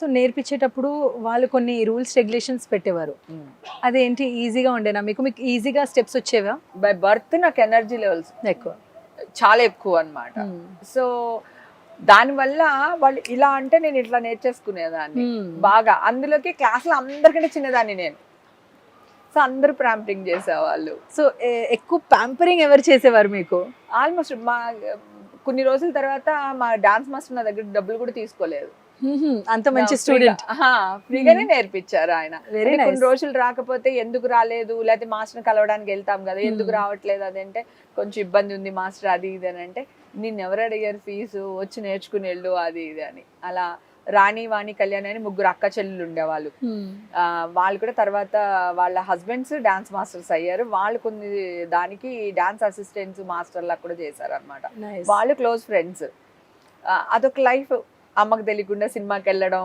So నేర్పించేటప్పుడు వాళ్ళు కొన్ని rules regulations పెట్టేవారు. అదేంటి ఈజీగా ఉండేనా మీకు? మీకు ఈజీగా స్టెప్స్ వచ్చేవా? బై బర్త్ నాకు ఎనర్జీ లెవెల్స్ ఎక్కువ? చాలా ఎక్కువ అన్నమాట. సో దానివల్ల వాళ్ళు ఇలా అంటే నేను ఇట్లా నేర్చేసుకునేదాన్ని బాగా. అందులోకి క్లాస్లో అందరికంటే చిన్నదాన్ని నేను. సో అందరూ ప్రాంపరింగ్ చేసేవాళ్ళు. సో ఎక్కువ ప్యాంపరింగ్ ఎవరు చేసేవారు మీకు? ఆల్మోస్ట్ మా కొన్ని రోజుల తర్వాత మా డాన్స్ మాస్టర్ నా దగ్గర డబ్బులు కూడా తీసుకోలేదు. అంత మంచి స్టూడెంట్. ఫ్రీగానే నేర్పించారు ఆయన. Very nice. కొన్ని రోజులు రాకపోతే ఎందుకు రాలేదు, లేకపోతే మాస్టర్ కలవడానికి వెళ్తాం కదా, ఎందుకు రావట్లేదు అదంటే కొంచెం ఇబ్బంది ఉంది మాస్టర్ అది ఇది అని అంటే, నిన్ను ఎవరు అడిగారు ఫీజు, వచ్చి నేర్చుకుని వెళ్ళు అది ఇది అని. అలా రాణి వాణి కళ్యాణి అని ముగ్గురు అక్క చెల్లెలు ఉండేవాళ్ళు. వాళ్ళు కూడా తర్వాత వాళ్ళ హస్బెండ్స్ డాన్స్ మాస్టర్స్ అయ్యారు. వాళ్ళు కొన్ని దానికి డాన్స్ అసిస్టెంట్స్ మాస్టర్లా కూడా చేశారు అనమాట. వాళ్ళు క్లోజ్ ఫ్రెండ్స్. అదొక లైఫ్. అమ్మకు తెలియకుండా సినిమాకి వెళ్ళడం.